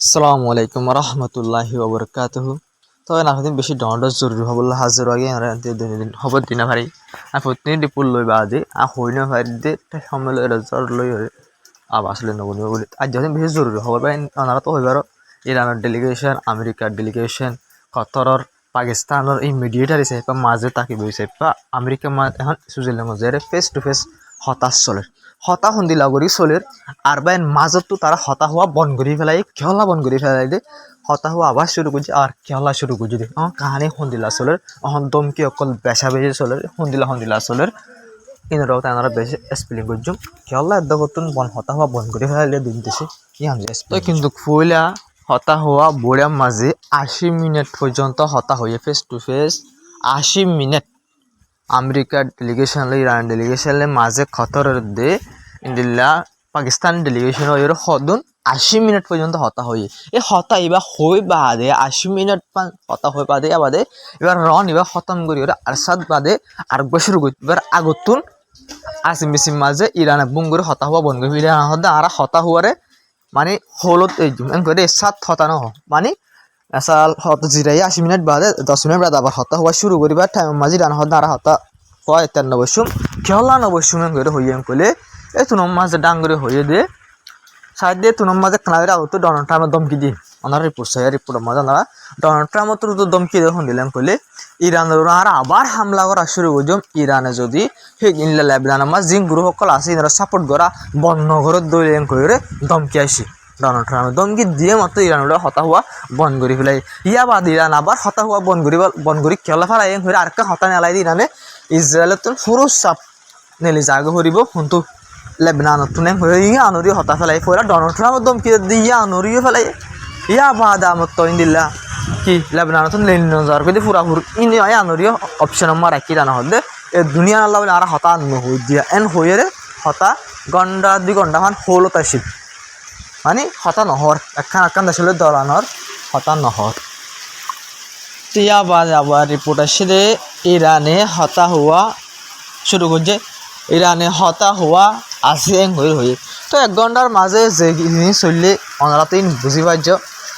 আসসালামু আলাইকুম রহমতুল্লাহি ওবরকাতুহু। তো এখন বেশি ডর জরুরি হবল হাজির আগে দৈনন্দিন খবর দিনা ভারি আর প্রতিদিন ডিপুল লই বাদে আর হইনা ভারি দে সময় রেজার লই আবার আসলে নবনিব বলে আর যখন বেশি জরুরি খবর পাই ওনারা তো হইবার ইরানের ডেলিগেশন, আমেরিকার ডেলিগেশন, কতরর, পাকিস্তানের এই মিডিয়েটার হিসেবে বা মাঝে তাকি বইছে বা আমেরিকা এখন সুইজারল্যান্ড মধ্যে ফেস টু ফেস হতাশ চলে হতা সন্দিলা কৰি চলের আর বাইন মাজতো তারা হতা হওয়া বন করে ফেলাই খেলা বন করে ফেলাই দে হতা হওয়া আবার শুরু করছে আর খেলা শুরু করছে দে কাহানি সন্দিলা চলের অহন দমকি অকল বেচা বেজে চলের সন্দিলা চলের ইনরাও তারা বেশি স্পেলিং করছুম খেলা এদগতুন বন হতা হওয়া বন করে ফেলাইলে দিন দেশে ইয়ান তো কিন্তু ফুইলা হতা হওয়া বড়িয়া মাঝে 80 মিনিট পর্যন্ত হতা হয়ে ফেস টু ফেস 80 মিনিট আমেরিকার ডেলিগেশন ইরান ডেলিগেশন মাঝে খতরের দে ইন্ডিয়া পাকিস্তান ডেলিগেশন এর হদুন 80 মিনিট পর্যন্ত হতা হয়ে এই হতা এবার হই বাদে 80 মিনিট হতা হয়ে বাদে এবার রন এবার খতম করি ওরা আরসাদ বাদে আর শুরু করি এবার আগতুন আসিম বিসিম মাঝে ইরান বুম করে হতা হওয়া বন্ধ করে ইরান হদা আর হতা হওয়ারে মানে হলত এই করে সাত হতা নহ মানে আসাল হত জিরাই 80 মিনিট বাদে 10 মিনিট বাদে আবার হতা হওয়া শুরু করিবার টাইম মাঝে রান হতা আর হতা হয় 93 খেলা 90 করে হইয়ে কইলে এই তুনম মাঝে ডাঙ্গরে হইয়ে দে সাইড দিয়ে তুনম মাঝে কানাইরা হতো ডোনাল্ড ট্রাম্পের দমকি দি ওনার রিপোর্ট মাঝে ওনারা ডোনাল্ড ট্রাম্প তো দমকি দেখুন দিলাম কইলে ইরানের আর আবার হামলা করা শুরু করছম ইরানে যদি সেই ইনলা লেবনান মাঝ জিং গ্রুপ সকল আছে ইনারা সাপোর্ট করা বন্ধ ঘরত দইলেন কইরে দমকি আইসি ডোনাল্ড ট্রাম্প দমকি দিয়ে মাত্র ইরানের হতা হওয়া বন্ধ করে ফেলাই ইয়া বাদ ইরান আবার হতা হওয়া বন্ধ করি খেলা ফেলাই হয়ে আর হতা নেলাই দি ইরানে ইসরায়েলের তো পুরো চাপ নেলি জাগে হরিব কিন্তু লেবনানত তুনে হয়ে ইয়া আনরি হতা ফেলাই ফেরা ডোনাল্ড ট্রাম্প দমকি দিয়ে ইয়া আনরিও ফেলাই ইয়া বাদ আমত তো ইন্দিল্লা কি লেবনানত লেন নজার কই পুরা পুর ইনি ইয়া আনরিও অপশন আমার রাখি রানা হদে এ দুনিয়া আল্লাহ বলে আর হতা আন হই দিয়া এন হয়ে রে হতা ঘন্টা 2 ঘন্টা মান হলো তাইছিল মানে হতা নহর একখান দেশলে দলানোর হতা নহর তিয়া বাদ আবার রিপোর্ট আসছে ইরানে হতা হওয়া শুরু করছে ইরানে হতা হওয়া আছে হয়ে তো 1 ঘন্টার মাঝে যে জিনিস চললে ওনারা তো বুঝি পাইছ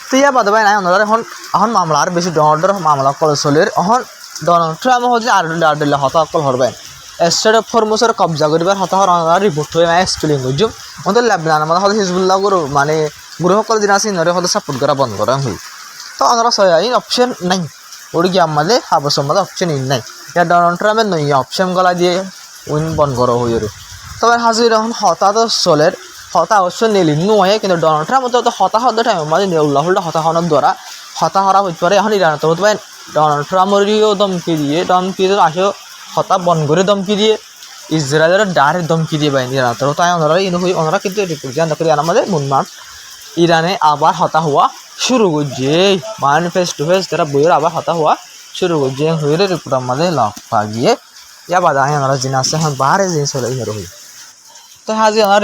তো ইয়া বাদ ভাই নাই ওনারা এখন মামলা আর বেশি ডর মামলা করে চলে এখন ডোনাল্ড ট্রাম্প হচ্ছে আর হতা অকল হরবেন স্টেট অফ ফরমোসের কবজা করিবার হতা হওয়ার ওনারা রিপোর্ট হয়ে এক্সপ্লেন করছো ওদের লেবনান আমাদের হয়তো হিজবুল্লাহ করো মানে গ্রহ সকল দিন আছে ইনরে হয়তো সাপোর্ট করা বন্ধ করা হই তো ওনারা সয়াইন অপশন নাই ওর কি আমাদের হাবসের মধ্যে অপশন ইন নাই ইয়া ডোনাল্ড ট্রাম্পের নই অপশন গলা দিয়ে উইন বন্ধ করা হই তবে হাজির এখন হতা তো চলের হতা অবশ্য নেলি নয় কিন্তু ডোনাল্ড ট্রাম্প তো হতা হতে টাইম মানে উল্লাহল্লা হতা হওয়ার দ্বারা হতা হরা হইতে পারে এখন ইরান তো হতে পারে ডোনাল্ড ট্রাম্পেরও দমকি দিয়ে আসে হতা বন্ধ করে দমকি দিয়ে ইসরায়েলের ডাইরেক্ট দমকি দিয়ে বাইন ইরান তো তাই ওনারা কিন্তু রিপোর্ট করে আমাদের মুনমান ইরানে আবার হতা হওয়া শুরু করছে মানে ফেস টু ফেস তারা বইয়ের আবার হতা হওয়া শুরু করছে হয়ে রিপোর্ট আমাদের লক পা গিয়ে ইয়া বাদা ওনারা জিনিস আছে এখন বাহারে জিনিস হলে ইহার হই তো হাজি ওনার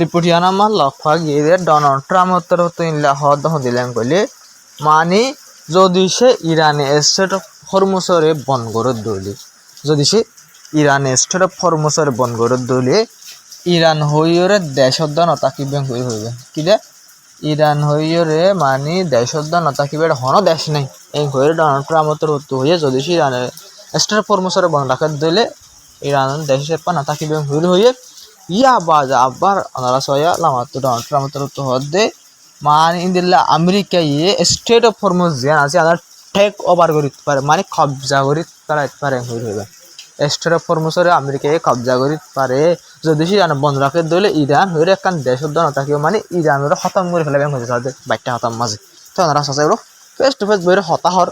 রিপোর্ট ইয়ান আমার লক্ষ্য গিয়ে ডোনাল্ড ট্রাম্প তো ইনলা হদ দিলেন কইলে মানে যদি সে ইরানে স্টেট অফ হরমুসরে বন করে দইলে যদি সে ইরানে স্টেট অফ হরমুসরে বন করে দইলে ইরান হইরে দেশদ্দা নতাকিবে হইবে কিলে ইরান হইরে মানে দেশদ্দা নতাকিবে হন দেশ নাই এই হয়ে ডোনাল্ড ট্রাম্প তো হয়ে যদি সে ইরানের স্টেট অফ হরমুসরে বন রাখা দইলে ইরান দেশের পা নতাকিবে হইয়ে ইয়া বাজ আবার ওনারা সয়া লামাতো ডোনাল্ড ট্রাম্প তো হদে মানে ইন্দিল্লা আমেরিকা স্টেট অফ হরমুজ জিয়ান আছে আর টেক ওভার করিতে পারে মানে কবজা করিতে পারে হইবে স্টেট অফ হরমুজরে আমেরিকা কবজা করিতে পারে যদি ইরান বন্ধ রাখে দইলে ইরান হইরে একখান দেশের দন থাকিও মানে ইরানের খতম করে ফেলাবে হয়েছে তাদের বাইকটা খতম মাঝে তো ওনারা সচাই ফেস টু ফেস বইরে হতাহর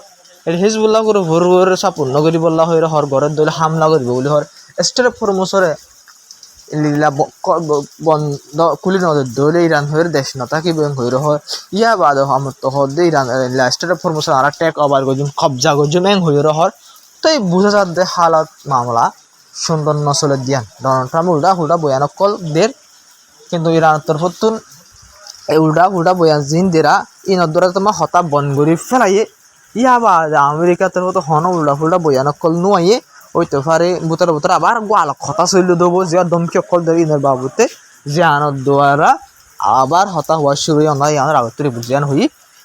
এটি হিজবুল্লাহ করে ভোর ভোর সাপূর্ণ করি বললা হইরে হর ঘরের দইলে হামলা করিব বলে হর স্টেট অফ হরমুজরে বন্ধ খুলি নদের দৌলে ইরান হয়ে দেশ নতাকি ব্যাংক হয়ে হয় ইয়া বাদ আমার তো হদে ইরান স্টেট অফ ফরমোশন আর টেক ওভার করছুন কবজা করছুন ব্যাংক হয়ে হর তো এই বুঝা যাচ্ছে হালত মামলা সুন্দর নচলে দিয়ান ডোনাল্ড ট্রাম্প উল্টা বয়ানক কল দের কিন্তু ইরানের তরফতুন এই উল্টা বয়ান জিন দেরা ইনর দ্বারা তোমার হতা বন করি ফেলাইয়ে ইয়া বাদ আমেরিকা তরফত হন উল্টা বয়ানক কল নুয়াইয়ে হইতে পারে বুতর আবার গোয়াল কথা চলে দেবো যে দমকি অকল দেবে ইনের বাবুতে যে আনন্দ দ্বারা আবার হতা হওয়া শুরু হই আমরা ইয়ানোর আগতরে বুঝিয়ান হই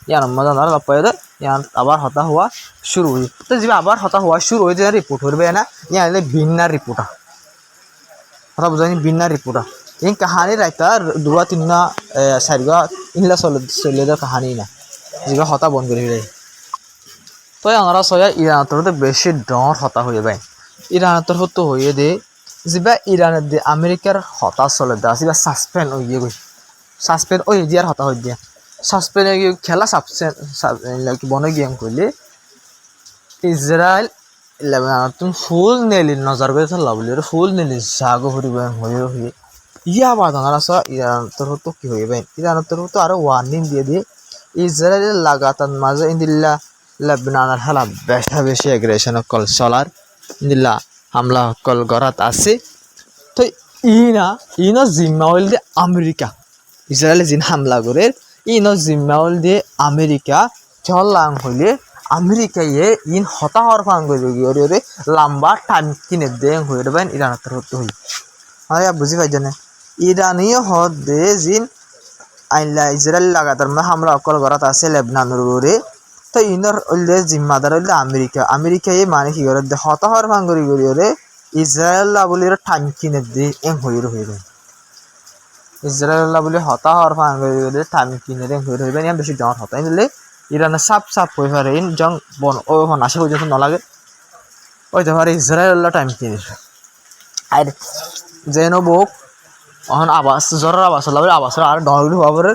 ইয়ান মজা আমরা লপায় দে ইয়ান আবার হতা হওয়া শুরু হই তো যে আবার হতা হওয়া শুরু হই যে রিপোর্ট করবে না ইয়ান ভিন্না রিপোর্ট কথা বুঝানি ভিন্না রিপোর্ট এই কাহানি রাইতা দুয়া তিননা চারিগা ইনলা চলে কাহানি না যেগুলো হতা বন্ধ করে দেয় তো আমরা সয়া ইরানতর বেশি ডর হতা হয়ে যায় ইরানতর হতো হয়ে দে যেবা ইরানের দে আমেরিকার হতা চলে দা যেবা সাসপেন্ড হয়ে গই সাসপেন্ড ওই দিয়ার হতা হয়ে দিয়া সাসপেন্ড খেলা সাসপেন্ড বনে গেম করলে ইসরায়েল লেবানন ফুল নেলি নজর করে থাকলা বলি ফুল নেলি জাগো ফুরিব হয়ে ইয়া বাদ আমরা ইরানতর হতো কি হয়ে যায় ইরানতর হতো আরো ওয়ার্নিং দিয়ে দিয়ে ইসরায়েলের লাগাতার মাঝে ইন্দিল্লা লেবাননের হালা বেশা বেশি এগ্রেশন কল চলার ইন্দিল্লা হামলা কল গড়াত আছে তো ইনো জিম্মা হইল দিয়ে আমেরিকা ইসরায়েলে যিন হামলা করে ইনো জিম্মা হইল দিয়ে আমেরিকা চলাং হইলে আমেরিকায় ইন হতাহর ফাং করে লম্বা টাইম কিনে দে হয়ে দেবেন ইরানতর হতো হই বুঝি পাই জানে ইরানীয় হদ দে জিন আইলা ইসরায়েল লাগাতার হামলা অকল গড়াত আছে লেবাননের উপরে তো ইনর হইলে জিম্মাদার হইলে আমেরিকায় মানে কি করে হতাহর ফাং করে ইসরায়েল বলি টাইম কিনে দে হয়ে ইসরায়েল বলি হতাহর ফাং করে টাইম কিনে দে হয়ে ইয়া বেশি ডর হতা নিলে ইরানে সাপ হয়ে পারে ইন জং বন ও আসে পর্যন্ত নলাগে ওইতে পারে ইসরায়েল টাইম কিনে আর যেন বোক অহন আবাস জ্বরের আবাস হলে আবাসের আর ডর হওয়া পরে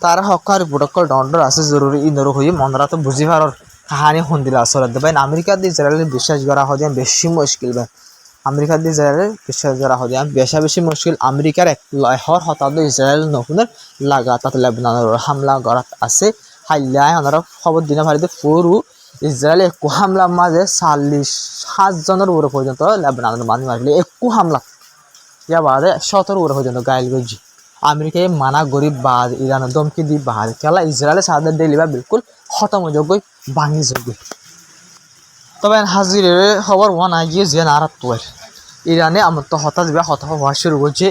তার হকার রিপোর্ট ডর আছে জরুরি ইনর হয়ে মনরা তো বুঝি পারার কাহানি শুনদিলে আসলে দেবেন আমেরিকা দিয়ে ইসরায়েলের বিশ্বাস করা হয় বেশি মুশকিল বেন আমেরিকা দিয়ে ইসরায়েলের বিশ্বাস করা হয় বেশি মুশকিল আমেরিকার এক লহর হতাদ ইসরায়েল নকুনের লাগাতার লেবাননের হামলা গড়াত আছে হাইলায় ওনারা খবর দিনে ভারিতে পুরো ইসরায়েলে একু হামলা মাঝে 47 জনের উপরে পর্যন্ত লেবাননের মানুষ মারলে একু হামলা ইয়া বাদে 17 উপরে পর্যন্ত গাইল গজি আমেরিকায় মানা গরিব বাদ ইরানের দমকি দি বাদ খেলা ইসরায়েলের সাথে ডেলিভার বিলকুল খতম যোগ্য ভাঙি যোগ্য তবে হাজিরের খবর ওয়ান আগিয়ে যে আর ইরানে আমার তো হতাশ হওয়া শুরু করছে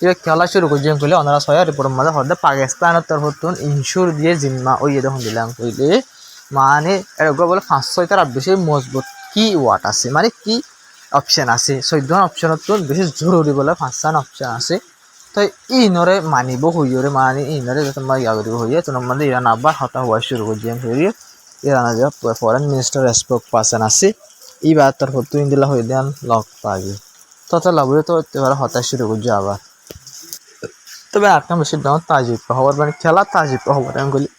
এবার খেলা শুরু করছে বলে ওনারা ছয় রিপোর্টের মাঝে হতে পাকিস্তানের তরফতুন ইনশোর দিয়ে জিম্মা ওই দেখুন দিলাম কইলে মানে এরকম বলে 5-6টার বেশি মজবুত কি ওয়াট আছে মানে কি অপশন আছে 14 অপশনত বেশি জরুরি বলে 5টা অপশন আছে তো ইনরে মানিব হইরে মানে ইনরে তোমার ইয়া করিব হইয়ে তোমার মধ্যে ইরান আবার হতা হওয়া শুরু করছে হইরে ইরানের যে ফরেন মিনিস্টার স্পোক পার্সন আছে এইবার তরফতুন দিলা হয়ে দেন লক পাবি তত লাভে তো এবারে হতা শুরু করছে আবার তবে একটা বেশি দাম তাজিব হওয়ার মানে খেলা তাজিব হওয়ার বলি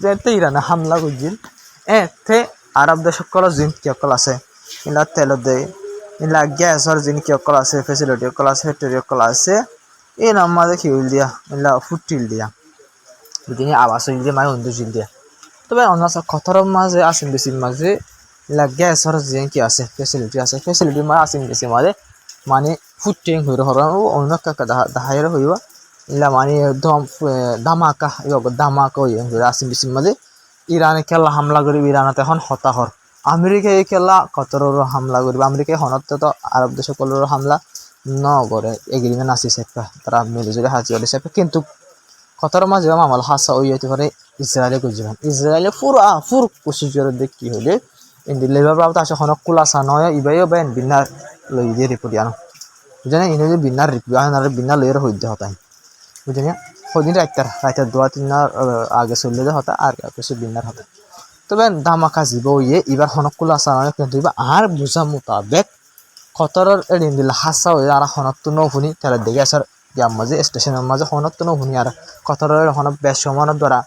যেতে ইরানে হামলা করছিল এতে আরব দেশ সকল জিন কি অকল আছে ইলা তেল দেয় ইলা গ্যাসর জিন কি অকল আছে ফেসিলিটি অকল আছে ফ্যাক্টরি অকল আছে এই নাম মাঝে কি হইল দিয়া ইলা ফুটিল দিয়া বুঝিনি আবাস হইল দিয়া মানে অন্ধ জিল দিয়া তবে অন্য খতরম মাঝে আসেন বেশি মাঝে ইলা গ্যাসর জিন কি আছে ফেসিলিটি মাঝে আসেন বেশি মাঝে মানে ফুটিং হইর হর অন্য কাকা দাহাইর হইবা ইলা মানে একদম ধামাকা হয়ে আসেন বেশি মাঝে ইরানে খেলা হামলা করিব ইরানত এখন হতাহর আমেরিকায় খেলা কতর হামলা করিব আমেরিকায় হনত তো আরব দেশ সকলের হামলা ন করে এগ্রিমেন্ট আছে সেপা তারা মিলিজুলি হাজি হলে সেপা কিন্তু কতর মাঝে মামাল হাসা ওই হইতে পারে ইসরায়েলে গুজরান ইসরায়েলে ফুর কুশিজর দেখ কি হলে লেবার বাবদ আসে হনক কুলাসা নয় ইবাইও বেন বিনার লই দিয়ে রিপোর্ট আনো বুঝেন ইনো যে বিনার বিনার লইয়ের হইতে হতাই বুঝেন সদিন রাইতার 2-3 আগে চললে হতা আর কিছু বিনার হতা তবে ধামাকা জীব ইয়ে এবার হনক কুলাসা নয় কিন্তু আর বুঝা মোতাবেক খতরের এদিন দিল হাসা হয়ে আর হনত্ব নৌফুনি তারা দেখে আসার ইয়ার মাঝে স্টেশনের মাঝে হনত্ব নৌফুনি আর খতরের হন বেশ সমানের দ্বারা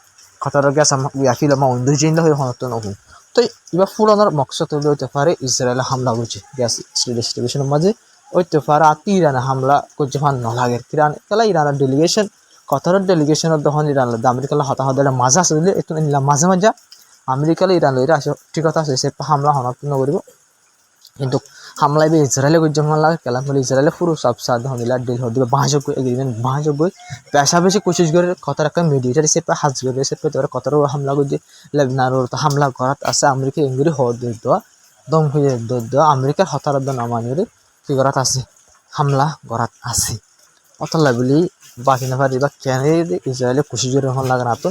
খতরের গ্যাস ইয়াফিল আমার অন্ধ চিন্তা হয়ে হনত্ব নৌফুনি তো এবার ফুলানোর মকসদ হইতে পারে ইসরায়েলে হামলা করছে গ্যাস স্টেশনের মাঝে হইতে পারে আর ইরানে হামলা করছে ফান নলাগে ইরান খেলা ইরানের ডেলিগেশন খতরের ডেলিগেশনের তখন ইরান আমেরিকার হতাহতের মাঝে আছে দিলে এত নিলাম মাঝে আমেরিকার ইরান লইরা আসে ঠিক কথা আছে সে হামলা হনত্ব নকরিব কিন্তু হামলা এবার ইসরায়েলে করছে লাগে খেলা বলে ইসরায়েলে পুরো সব সাধ্য হমিলা ডিল হয়ে দিবে বাঁশযোগ্য এগ্রিমেন্ট বাঁশযোগ্য পেশা বেশি কোশিশ করে কতার একটা মিডিয়েটার হিসেবে হাজ করে হিসেবে তোর কতার হামলা করছে লেবনানের তো হামলা করাত আছে আমেরিকা ইংরি হওয়ার দেওয়া দম হয়ে দেওয়া আমেরিকার হতারত নামানির কি করাত আছে হামলা করাত আছে অতলা বলি বাকি না পারি বা কেন ইসরায়েলে খুশি জোরে হন লাগে না তো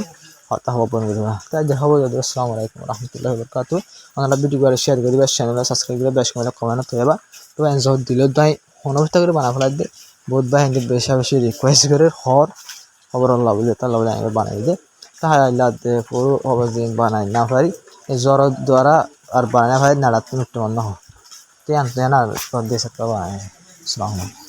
হতা হব বন্ধু তাই দেখা হবো যদি আসসালামু আলাইকুম রহমতুল্লাহি ওয়া বারাকাতুহু আপনারা ভিডিও করে শেয়ার করিবা চ্যানেল সাবস্ক্রাইব করে বেশ করে কমেন্ট হইবা তো এনজয় দিলে তাই অনবস্থা করে বানা ফেলাই দে বহুত ভাই হিন্দু বেশি বেশি রিকোয়েস্ট করে হর খবর আল্লাহ বুঝে তাহলে বলে আমি বানাই দে তাহলে আল্লাহ দে পুরো অবদিন বানাই না পারি জ্বর দ্বারা আর বানাই পারি না রাত একটু অন্য হয় তে আনতে না দেশ একটা বানাই আসসালামু আলাইকুম